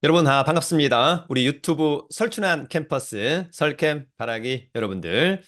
여러분, 반갑습니다. 우리 유튜브 설춘한 캠퍼스, 설캠 바라기 여러분들.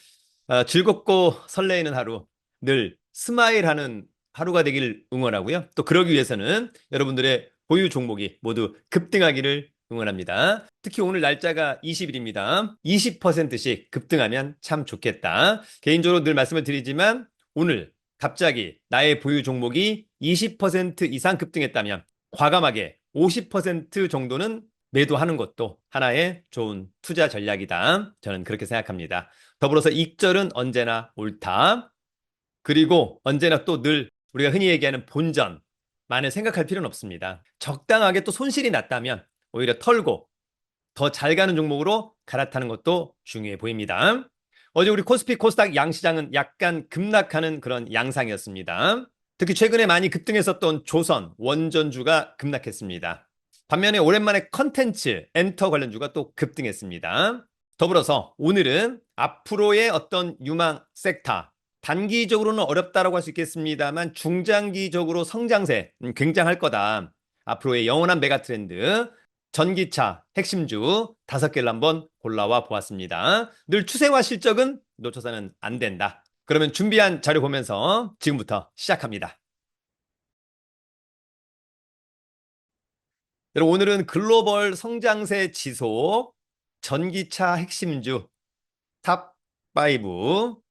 즐겁고 설레이는 하루, 늘 스마일하는 하루가 되길 응원하고요. 또 그러기 위해서는 여러분들의 보유 종목이 모두 급등하기를 응원합니다. 특히 오늘 날짜가 20일입니다. 20%씩 급등하면 참 좋겠다. 개인적으로 늘 말씀을 드리지만 오늘 갑자기 나의 보유 종목이 20% 이상 급등했다면 과감하게 50% 정도는 매도하는 것도 하나의 좋은 투자 전략이다. 저는 그렇게 생각합니다. 더불어서 익절은 언제나 옳다. 그리고 언제나 또 늘 우리가 흔히 얘기하는 본전만을 생각할 필요는 없습니다. 적당하게 또 손실이 났다면 오히려 털고 더 잘 가는 종목으로 갈아타는 것도 중요해 보입니다. 어제 우리 코스피 코스닥 양시장은 약간 급락하는 그런 양상이었습니다. 특히 최근에 많이 급등했었던 조선, 원전주가 급락했습니다. 반면에 오랜만에 컨텐츠, 엔터 관련주가 또 급등했습니다. 더불어서 오늘은 앞으로의 어떤 유망 섹터, 단기적으로는 어렵다라고 할 수 있겠습니다만 중장기적으로 성장세 굉장할 거다. 앞으로의 영원한 메가 트렌드, 전기차, 핵심주 5개를 한번 골라와 보았습니다. 늘 추세와 실적은 놓쳐서는 안 된다. 그러면 준비한 자료 보면서 지금부터 시작합니다. 여러분, 오늘은 글로벌 성장세 지속, 전기차 핵심주 탑 5.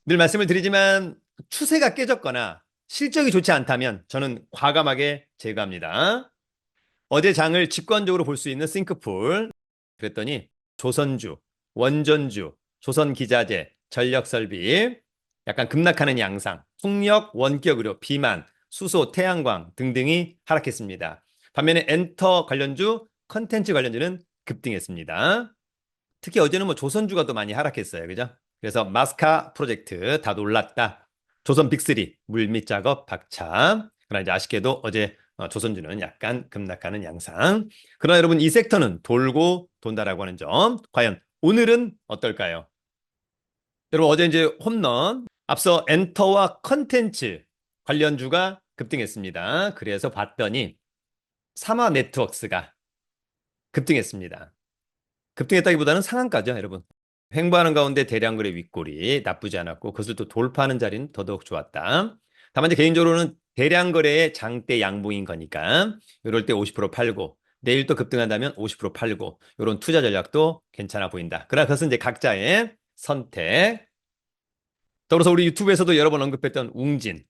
늘 말씀을 드리지만 추세가 깨졌거나 실적이 좋지 않다면 저는 과감하게 제거합니다. 어제 장을 직관적으로 볼 수 있는 싱크풀. 그랬더니 조선주, 원전주, 조선기자재, 전력설비 약간 급락하는 양상, 풍력, 원격의료, 비만, 수소, 태양광 등등이 하락했습니다. 반면에 엔터 관련주, 컨텐츠 관련주는 급등했습니다. 특히 어제는 뭐 조선주가 또 많이 하락했어요. 그죠? 그래서 마스카 프로젝트 다 놀랐다. 조선 빅3 물밑 작업 박차. 그러나 이제 아쉽게도 어제 조선주는 약간 급락하는 양상. 그러나 여러분 이 섹터는 돌고 돈다라고 하는 점. 과연 오늘은 어떨까요? 여러분 어제 이제 홈런 앞서 엔터와 컨텐츠 관련주가 급등했습니다. 그래서 봤더니 사마 네트워크스가 급등했습니다. 급등했다기보다는 상한가죠, 여러분. 횡보하는 가운데 대량 거래 윗골이 나쁘지 않았고 그것을 또 돌파하는 자리는 더더욱 좋았다. 다만 이제 개인적으로는 대량 거래의 장대 양봉인 거니까 이럴 때 50% 팔고 내일 또 급등한다면 50% 팔고 이런 투자 전략도 괜찮아 보인다. 그러나 그것은 이제 각자의 선택. 더불어서 우리 유튜브에서도 여러 번 언급했던 웅진.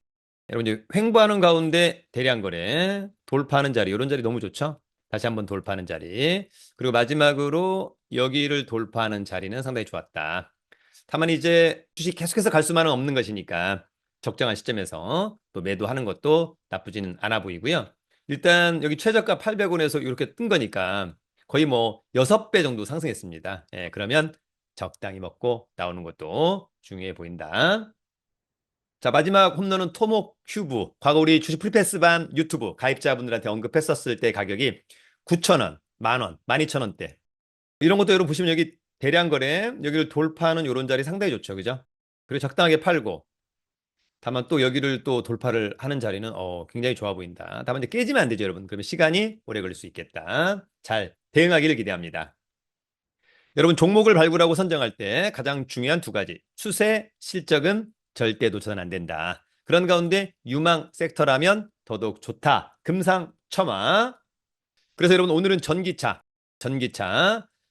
여러분 이제 횡보하는 가운데 대량 거래 돌파하는 자리 이런 자리 너무 좋죠. 다시 한번 돌파하는 자리. 그리고 마지막으로 여기를 돌파하는 자리는 상당히 좋았다. 다만 이제 주식 계속해서 갈 수만은 없는 것이니까 적정한 시점에서 또 매도하는 것도 나쁘지는 않아 보이고요. 일단 여기 최저가 800원에서 이렇게 뜬 거니까 거의 뭐 6배 정도 상승했습니다. 예, 그러면 적당히 먹고 나오는 것도 중요해 보인다. 자, 마지막 홈런은 토목 큐브. 과거 우리 주식 풀패스반 유튜브 가입자분들한테 언급했었을 때 가격이 9,000원, 만원, 12,000원대. 이런 것도 여러분 보시면 여기 대량 거래, 여기를 돌파하는 이런 자리 상당히 좋죠. 그죠? 그리고 적당하게 팔고, 다만 또 여기를 또 돌파를 하는 자리는 굉장히 좋아 보인다. 다만 이제 깨지면 안 되죠, 여러분. 그러면 시간이 오래 걸릴 수 있겠다. 잘 대응하기를 기대합니다. 여러분 종목을 발굴하고 선정할 때 가장 중요한 두 가지. 추세, 실적은 절대 놓쳐서는 안 된다. 그런 가운데 유망 섹터라면 더더욱 좋다. 금상첨화. 그래서 여러분 오늘은 전기차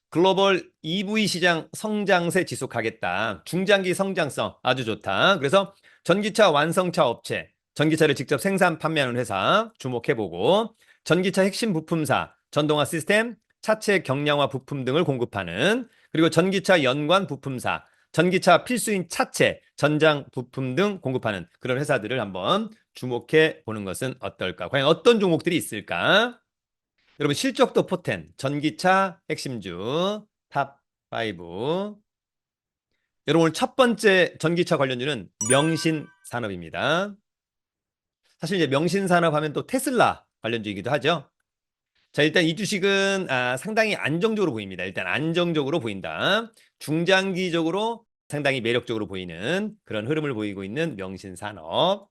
글로벌 EV 시장 성장세 지속하겠다. 중장기 성장성 아주 좋다. 그래서 전기차 완성차 업체, 전기차를 직접 생산 판매하는 회사 주목해보고 전기차 핵심 부품사, 전동화 시스템, 차체 경량화 부품 등을 공급하는 그리고 전기차 연관 부품사, 전기차 필수인 차체, 전장 부품 등 공급하는 그런 회사들을 한번 주목해 보는 것은 어떨까? 과연 어떤 종목들이 있을까? 여러분 실적도 포텐, 전기차 핵심주 탑 5. 여러분 오늘 첫 번째 전기차 관련주는 명신산업입니다. 사실 이제 명신산업 하면 또 테슬라 관련주이기도 하죠. 자, 일단 이 주식은 상당히 안정적으로 보입니다. 일단 안정적으로 보인다. 중장기적으로 상당히 매력적으로 보이는 그런 흐름을 보이고 있는 명신산업.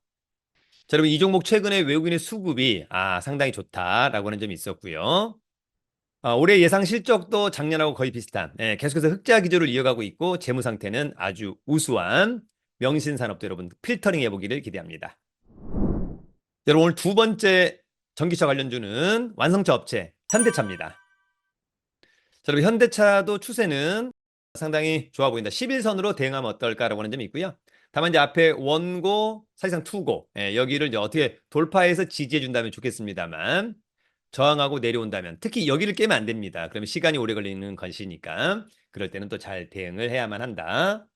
자, 여러분 이 종목 최근에 외국인의 수급이 상당히 좋다라고 하는 점이 있었고요. 올해 예상 실적도 작년하고 거의 비슷한, 계속해서 흑자 기조를 이어가고 있고 재무 상태는 아주 우수한 명신산업도 여러분 필터링 해보기를 기대합니다. 여러분 오늘 두 번째 전기차 관련주는 완성차 업체 현대차입니다. 자, 여러분 현대차도 추세는 상당히 좋아 보인다. 11선으로 대응하면 어떨까라고 하는 점이 있고요. 다만 이제 앞에 원고, 사실상 투고, 여기를 이제 어떻게 돌파해서 지지해 준다면 좋겠습니다만 저항하고 내려온다면 특히 여기를 깨면 안 됩니다. 그러면 시간이 오래 걸리는 것이니까 그럴 때는 또 잘 대응을 해야만 한다.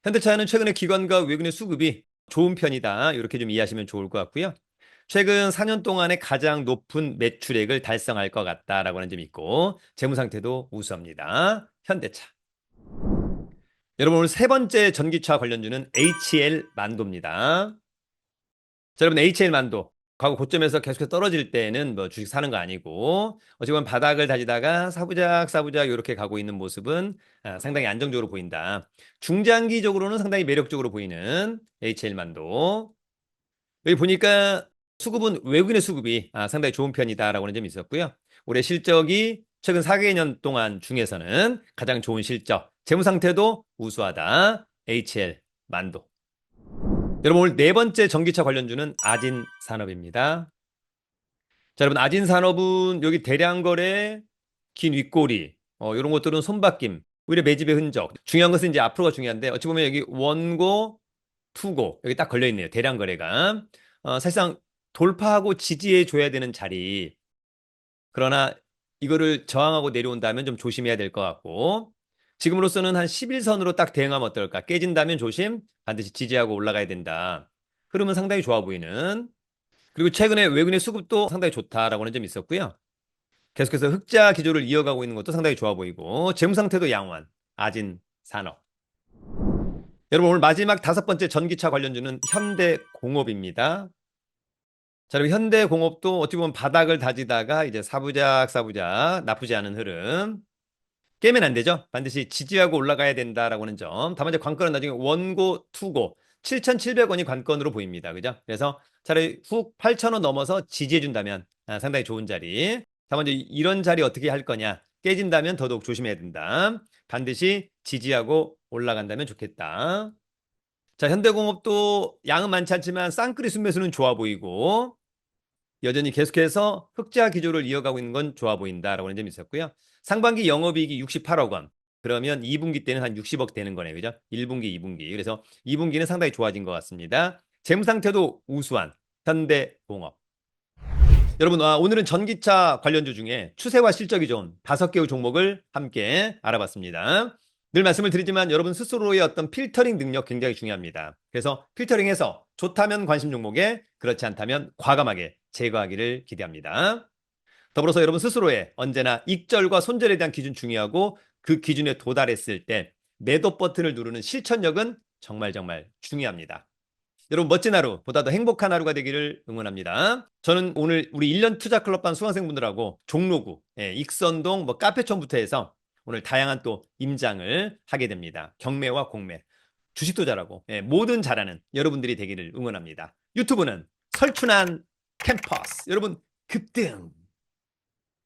현대차는 최근에 기관과 외국인의 수급이 좋은 편이다. 이렇게 좀 이해하시면 좋을 것 같고요. 최근 4년 동안에 가장 높은 매출액을 달성할 것 같다라고 하는 점이 있고 재무 상태도 우수합니다. 현대차. 여러분 오늘 세 번째 전기차 관련주는 HL 만도입니다. 자, 여러분 HL 만도 과거 고점에서 계속해서 떨어질 때는 뭐 주식 사는 거 아니고 어찌 보면 바닥을 다지다가 사부작 이렇게 가고 있는 모습은 상당히 안정적으로 보인다. 중장기적으로는 상당히 매력적으로 보이는 HL 만도. 여기 보니까 수급은 외국인의 수급이 상당히 좋은 편이다라고 하는 점이 있었고요. 올해 실적이 최근 4개년 동안 중에서는 가장 좋은 실적, 재무 상태도 우수하다. HL 만도. 여러분 오늘 네 번째 전기차 관련주는 아진산업입니다. 자, 여러분 아진산업은 여기 대량거래, 긴 윗꼬리 이런 것들은 손바뀜, 오히려 매집의 흔적. 중요한 것은 이제 앞으로가 중요한데 어찌 보면 여기 원고, 투고 여기 딱 걸려 있네요. 대량거래가 사실상 돌파하고 지지해 줘야 되는 자리. 그러나 이거를 저항하고 내려온다면 좀 조심해야 될 것 같고 지금으로서는 한 11선으로 딱 대응하면 어떨까? 깨진다면 조심, 반드시 지지하고 올라가야 된다. 흐름은 상당히 좋아 보이는. 그리고 최근에 외국인의 수급도 상당히 좋다라고 하는 점이 있었고요. 계속해서 흑자 기조를 이어가고 있는 것도 상당히 좋아 보이고 재무 상태도 양호한 아진 산업. 여러분 오늘 마지막 다섯 번째 전기차 관련주는 현대공업입니다. 자, 그리고 현대공업도 어떻게 보면 바닥을 다지다가 이제 사부작 나쁘지 않은 흐름. 깨면 안 되죠. 반드시 지지하고 올라가야 된다라고 하는 점. 다만 이제 관건은 나중에 원고, 투고 7,700원이 관건으로 보입니다. 그죠? 그래서 차라리 훅 8,000원 넘어서 지지해 준다면 상당히 좋은 자리. 다만 이제 이런 자리 어떻게 할 거냐? 깨진다면 더더욱 조심해야 된다. 반드시 지지하고 올라간다면 좋겠다. 자, 현대공업도 양은 많지 않지만 쌍끌이 순매수는 좋아 보이고 여전히 계속해서 흑자 기조를 이어가고 있는 건 좋아 보인다라고 하는 점이 있었고요. 상반기 영업이익이 68억 원. 그러면 2분기 때는 한 60억 되는 거네요. 그죠? 1분기, 2분기. 그래서 2분기는 상당히 좋아진 것 같습니다. 재무 상태도 우수한 현대공업. 여러분, 오늘은 전기차 관련주 중에 추세와 실적이 좋은 5개의 종목을 함께 알아봤습니다. 늘 말씀을 드리지만 여러분 스스로의 어떤 필터링 능력 굉장히 중요합니다. 그래서 필터링해서 좋다면 관심 종목에 그렇지 않다면 과감하게 제거하기를 기대합니다. 더불어서 여러분 스스로의 언제나 익절과 손절에 대한 기준 중요하고 그 기준에 도달했을 때 매도 버튼을 누르는 실천력은 정말 중요합니다. 여러분 멋진 하루, 보다 더 행복한 하루가 되기를 응원합니다. 저는 오늘 우리 1년 투자 클럽반 수강생분들하고 종로구, 익선동, 카페촌부터 해서 오늘 다양한 또 임장을 하게 됩니다. 경매와 공매, 주식도 잘하고 뭐든 잘하는 여러분들이 되기를 응원합니다. 유튜브는 설춘한 캠퍼스. 여러분 급등.